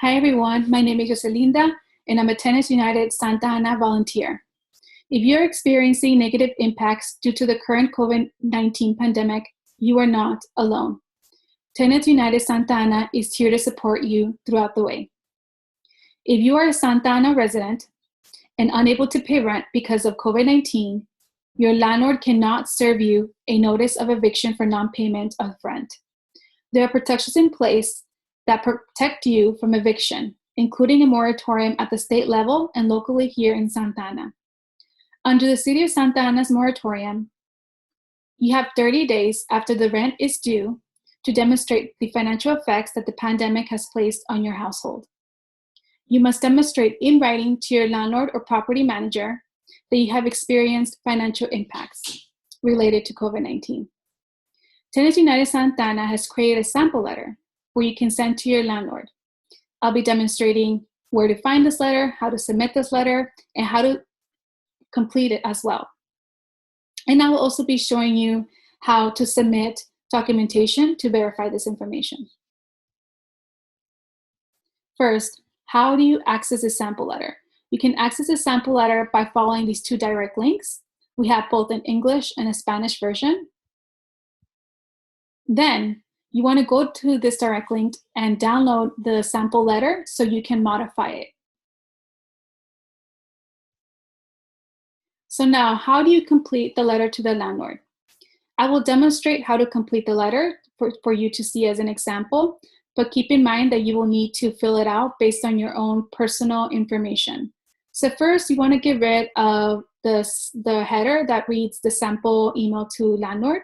Hi everyone, my name is Joselinda and I'm a Tenants United Santa Ana volunteer. If you're experiencing negative impacts due to the current COVID-19 pandemic, you are not alone. Tenants United Santa Ana is here to support you throughout the way. If you are a Santa Ana resident and unable to pay rent because of COVID-19, your landlord cannot serve you a notice of eviction for non-payment of rent. There are protections in place that protect you from eviction, including a moratorium at the state level and locally here in Santa Ana. Under the City of Santa Ana's moratorium, you have 30 days after the rent is due to demonstrate the financial effects that the pandemic has placed on your household. You must demonstrate in writing to your landlord or property manager that you have experienced financial impacts related to COVID-19. Tenants United Santa Ana has created a sample letter where you can send to your landlord. I'll be demonstrating where to find this letter, how to submit this letter, and how to complete it as well. And I will also be showing you how to submit documentation to verify this information. First, how do you access a sample letter? You can access a sample letter by following these two direct links. We have both an English and a Spanish version. Then you want to go to this direct link and download the sample letter so you can modify it. So now, how do you complete the letter to the landlord? I will demonstrate how to complete the letter for you to see as an example, but keep in mind that you will need to fill it out based on your own personal information. So first, you want to get rid of the header that reads the sample email to landlord.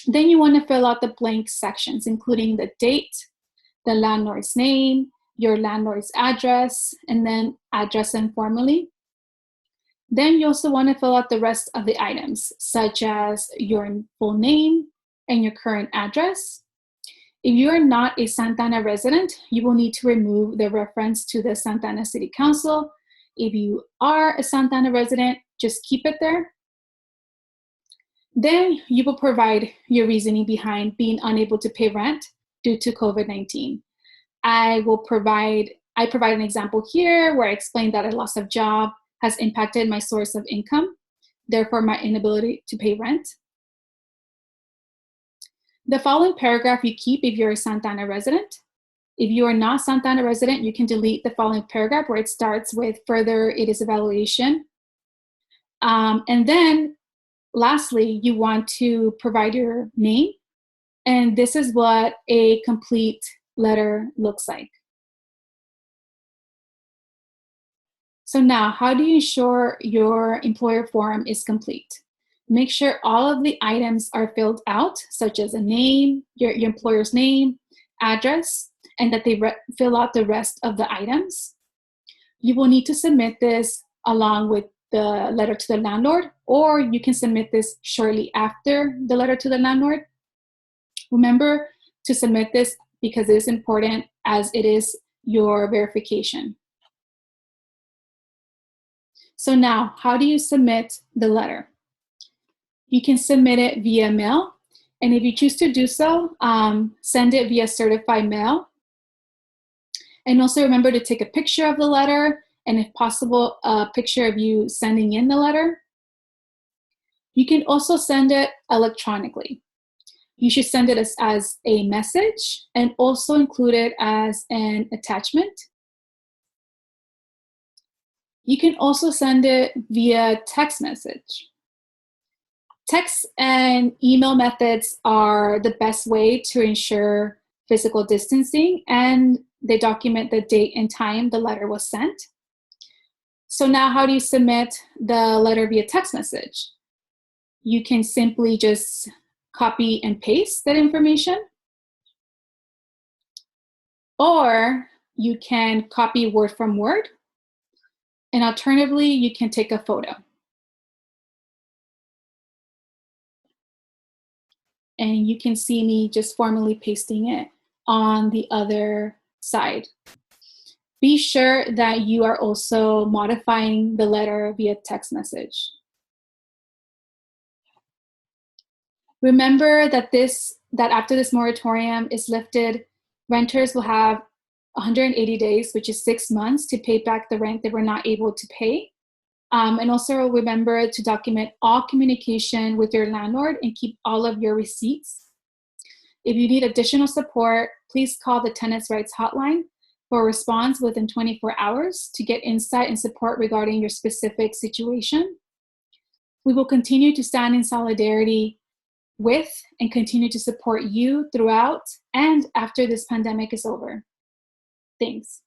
Then you want to fill out the blank sections, including the date, the landlord's name, your landlord's address, and then address informally. Then you also want to fill out the rest of the items, such as your full name and your current address. If you are not a Santa Ana resident, you will need to remove the reference to the Santa Ana City Council. If you are a Santa Ana resident, just keep it there. Then you will provide your reasoning behind being unable to pay rent due to COVID-19. I provide an example here where I explain that a loss of job has impacted my source of income, therefore my inability to pay rent. The following paragraph you keep if you're a Santa Ana resident. If you are not Santa Ana resident, you can delete the following paragraph where it starts with further it is evaluation. And then lastly, you want to provide your name, and this is what a complete letter looks like. So now, how do you ensure your employer form is complete? Make sure all of the items are filled out, such as a name, your employer's name, address, and that they fill out the rest of the items. You will need to submit this along with the letter to the landlord, or you can submit this shortly after the letter to the landlord. Remember to submit this because it is important as it is your verification. So now, how do you submit the letter? You can submit it via mail, and if you choose to do so, send it via certified mail. And also remember to take a picture of the letter, and if possible, a picture of you sending in the letter. You can also send it electronically. You should send it as a message and also include it as an attachment. You can also send it via text message. Text and email methods are the best way to ensure physical distancing, and they document the date and time the letter was sent. So now, how do you submit the letter via text message? You can simply just copy and paste that information, or you can copy word from word, and alternatively, you can take a photo. And you can see me just formally pasting it on the other side. Be sure that you are also modifying the letter via text message. Remember that after this moratorium is lifted, renters will have 180 days, which is 6 months, to pay back the rent they were not able to pay. And also remember to document all communication with your landlord and keep all of your receipts. If you need additional support, please call the Tenants' Rights Hotline for a response within 24 hours to get insight and support regarding your specific situation. We will continue to stand in solidarity with and continue to support you throughout and after this pandemic is over. Thanks.